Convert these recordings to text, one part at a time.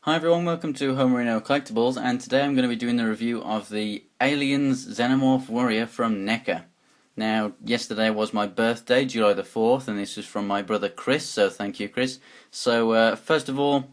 Hi everyone, welcome to Homerino Collectibles, and today I'm going to be doing the review of the Aliens Xenomorph Warrior from Neca. Now, yesterday was my birthday, July the 4th, and this is from my brother Chris, so thank you Chris. So, first of all,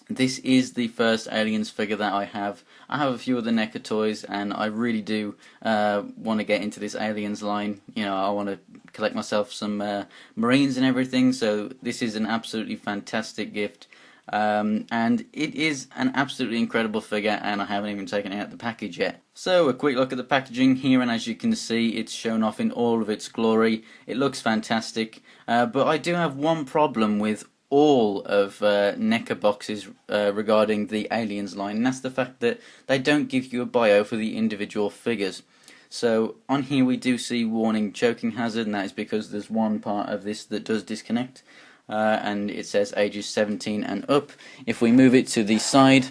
this is the first Aliens figure that I have. I have a few of the Neca toys, and I really do want to get into this Aliens line. You know, I want to collect myself some Marines and everything, so this is an absolutely fantastic gift. And it is an absolutely incredible figure, and I haven't even taken out the package yet. So a quick look at the packaging here, and as you can see, it's shown off in all of its glory. It looks fantastic, but I do have one problem with all of Neca boxes regarding the Aliens line, and that's the fact that they don't give you a bio for the individual figures. So on here we do see warning choking hazard, and that is because there's one part of this that does disconnect. And it says ages 17 and up. If we move it to the side,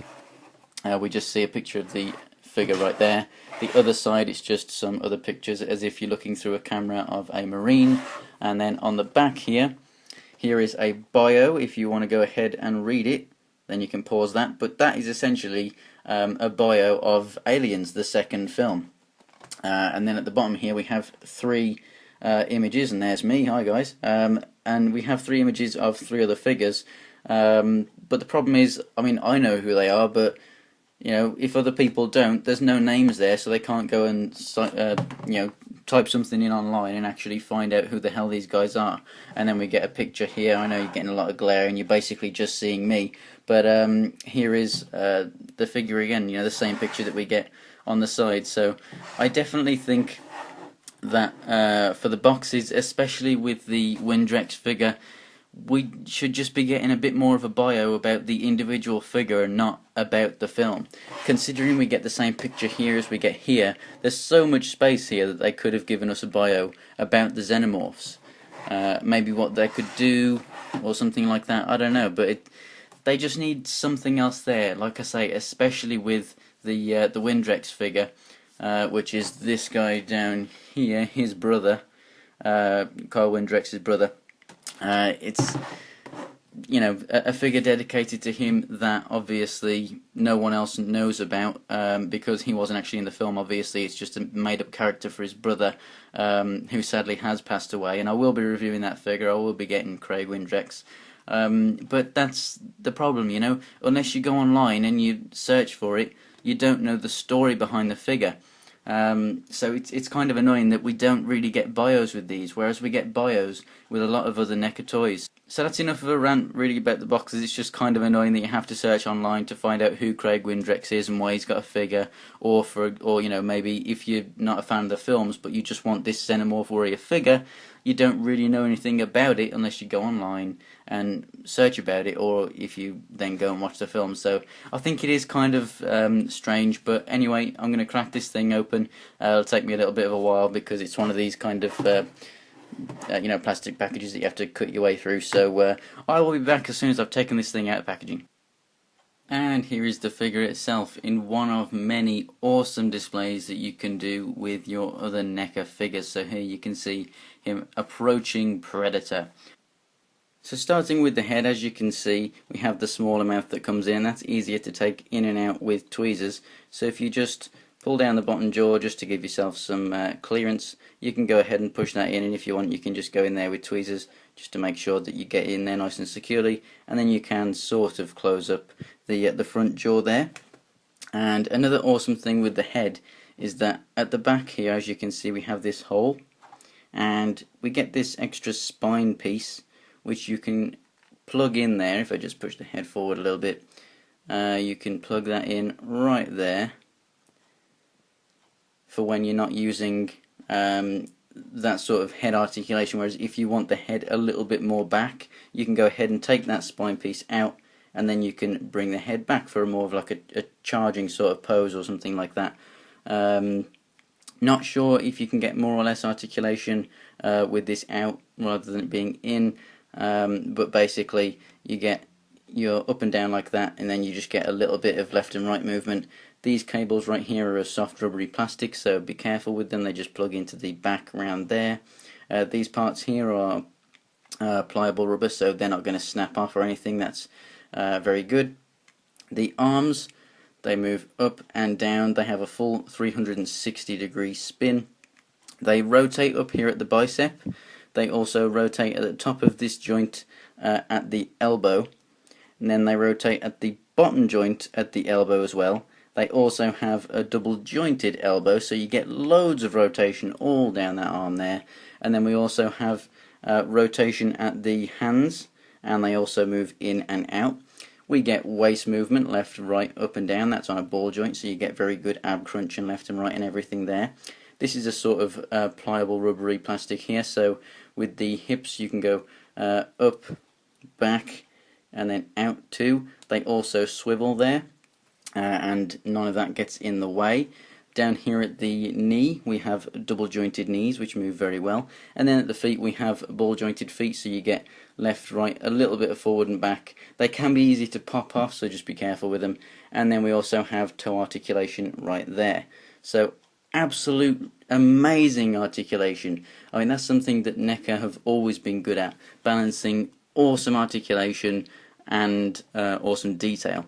we just see a picture of the figure right there. The other side, it's just some other pictures as if you're looking through a camera of a Marine. And then on the back here is a bio. If you want to go ahead and read it, then you can pause that. But that is essentially a bio of Aliens, the second film. And then at the bottom here we have three images, and there's me. Hi guys. And we have three images of three other figures. But the problem is, I mean, I know who they are, but you know, if other people don't, there's no names there, so they can't go and type something in online and actually find out who the hell these guys are. And then we get a picture here. I know you're getting a lot of glare, and you're basically just seeing me. But here is the figure again. You know, the same picture that we get on the side. So I definitely think that for the boxes, especially with the Windrex figure, we should just be getting a bit more of a bio about the individual figure and not about the film. Considering we get the same picture here as we get here, there's so much space here that they could have given us a bio about the Xenomorphs. Maybe what they could do or something like that, I don't know, but they just need something else there. Like I say, especially with the Windrex figure, which is this guy down here, his brother, Carl Windrex's brother. It's, you know, a figure dedicated to him that obviously no one else knows about, because he wasn't actually in the film. Obviously, it's just a made-up character for his brother, who sadly has passed away. And I will be reviewing that figure. I will be getting Craig Windrex. But that's the problem, you know. Unless you go online and you search for it, you don't know the story behind the figure. So it's kind of annoying that we don't really get bios with these, whereas we get bios with a lot of other Neca toys. So that's enough of a rant really about the boxes. It's just kind of annoying that you have to search online to find out who Craig Windrex is and why he's got a figure, or you know, maybe if you're not a fan of the films but you just want this Xenomorph Warrior figure, you don't really know anything about it unless you go online and search about it, or if you then go and watch the film. So I think it is kind of strange, but anyway, I'm going to crack this thing open. It'll take me a little bit of a while because it's one of these kind of you know, plastic packages that you have to cut your way through. So I will be back as soon as I've taken this thing out of packaging. And here is the figure itself in one of many awesome displays that you can do with your other Neca figures. So here you can see him approaching Predator. So starting with the head, as you can see, we have the smaller mouth that comes in. That's easier to take in and out with tweezers. So if you just pull down the bottom jaw just to give yourself some clearance, you can go ahead and push that in, and if you want you can just go in there with tweezers just to make sure that you get in there nice and securely, and then you can sort of close up the front jaw there. And another awesome thing with the head is that at the back here, as you can see, we have this hole, and we get this extra spine piece which you can plug in there. If I just push the head forward a little bit, you can plug that in right there for when you're not using that sort of head articulation. Whereas if you want the head a little bit more back, you can go ahead and take that spine piece out, and then you can bring the head back for a more of like a charging sort of pose or something like that. Not sure if you can get more or less articulation with this out rather than it being in, but basically you get your up and down like that, and then you just get a little bit of left and right movement. These cables right here are a soft rubbery plastic, so be careful with them. They just plug into the back around there. These parts here are pliable rubber, so they're not going to snap off or anything. That's very good. The arms, they move up and down. They have a full 360-degree spin. They rotate up here at the bicep. They also rotate at the top of this joint at the elbow, and then they rotate at the bottom joint at the elbow as well. They also have a double jointed elbow, so you get loads of rotation all down that arm there. And then we also have rotation at the hands, and they also move in and out. We get waist movement, left, right, up and down. That's on a ball joint, so you get very good ab crunch and left and right and everything there. This is a sort of pliable rubbery plastic here, so with the hips you can go up, back, and then out too. They also swivel there, and none of that gets in the way. Down here at the knee we have double jointed knees which move very well, and then at the feet we have ball jointed feet, so you get left, right, a little bit of forward and back. They can be easy to pop off, so just be careful with them. And then we also have toe articulation right there. So absolute amazing articulation. I mean, that's something that Neca have always been good at, balancing awesome articulation and awesome detail.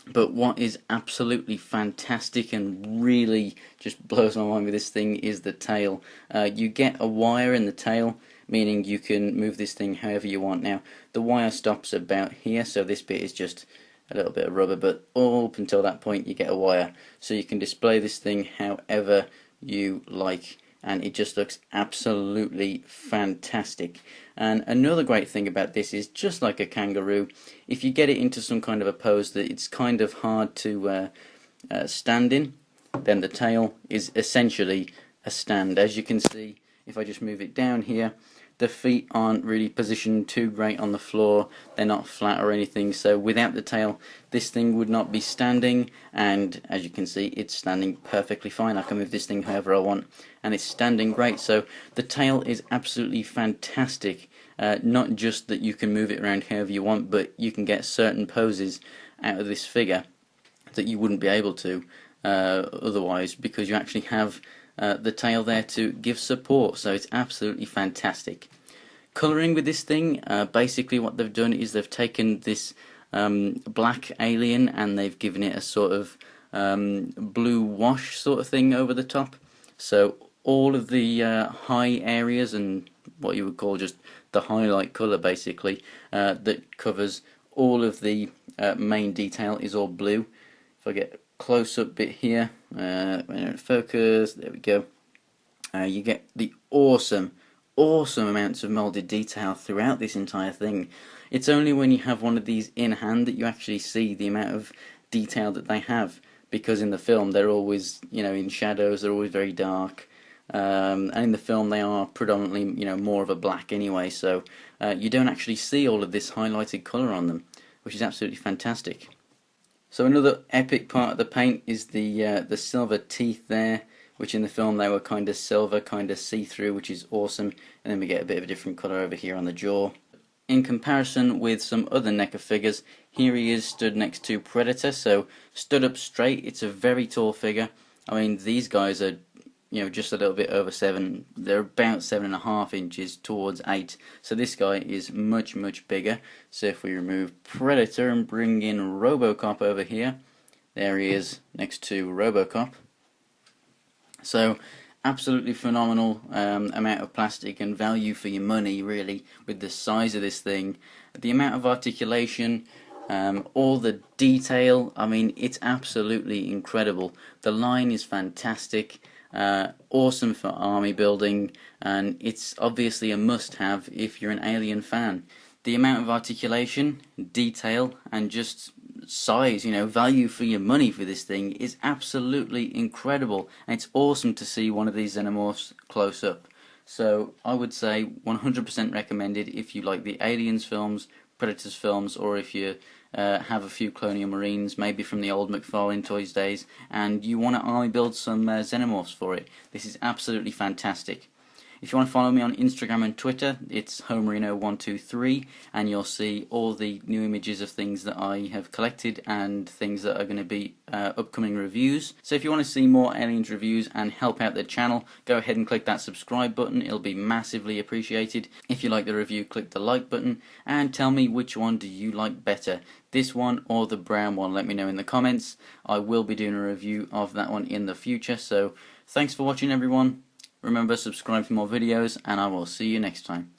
But what is absolutely fantastic and really just blows my mind with this thing is the tail. You get a wire in the tail, meaning you can move this thing however you want. Now, the wire stops about here, so this bit is just a little bit of rubber, but all up until that point you get a wire. So you can display this thing however you like, and it just looks absolutely fantastic. And another great thing about this is, just like a kangaroo, if you get it into some kind of a pose that it's kind of hard to stand in, then the tail is essentially a stand. As you can see, if I just move it down here, the feet aren't really positioned too great on the floor, they're not flat or anything, so without the tail this thing would not be standing, and as you can see it's standing perfectly fine. I can move this thing however I want and it's standing great. So the tail is absolutely fantastic, not just that you can move it around however you want, but you can get certain poses out of this figure that you wouldn't be able to otherwise, because you actually have the tail there to give support. So it's absolutely fantastic. Colouring with this thing, basically what they've done is they've taken this black alien and they've given it a sort of blue wash sort of thing over the top. So all of the high areas and what you would call just the highlight colour basically that covers all of the main detail is all blue. If I get a close-up bit here, focus, there we go. You get the awesome amounts of moulded detail throughout this entire thing. It's only when you have one of these in hand that you actually see the amount of detail that they have, because in the film they're always, in shadows, they're always very dark, and in the film they are predominantly, more of a black anyway, so you don't actually see all of this highlighted colour on them, which is absolutely fantastic. So another epic part of the paint is the silver teeth there, which in the film they were kind of silver, kind of see-through, which is awesome. And then we get a bit of a different colour over here on the jaw. In comparison with some other Neca figures, here he is stood next to Predator, so stood up straight. It's a very tall figure. I mean, these guys are, just a little bit over 7. They're about 7.5 inches towards 8. So this guy is much bigger. So if we remove Predator and bring in RoboCop over here, there he is next to RoboCop. So absolutely phenomenal amount of plastic and value for your money, really, with the size of this thing, the amount of articulation, all the detail. I mean, it's absolutely incredible. The line is fantastic, awesome for army building, and it's obviously a must-have if you're an Alien fan. The amount of articulation, detail, and just size, value for your money for this thing is absolutely incredible, and it's awesome to see one of these Xenomorphs close up. So I would say 100% recommended if you like the Aliens films, Predators films, or if you have a few Colonial Marines, maybe from the old McFarlane Toys days, and you want to army build some Xenomorphs for it. This is absolutely fantastic. If you want to follow me on Instagram and Twitter, it's Homerino123, and you'll see all the new images of things that I have collected and things that are going to be upcoming reviews. So if you want to see more Aliens reviews and help out the channel, go ahead and click that subscribe button. It'll be massively appreciated. If you like the review, click the like button and tell me which one do you like better, this one or the brown one. Let me know in the comments. I will be doing a review of that one in the future. So thanks for watching, everyone. Remember, subscribe for more videos, and I will see you next time.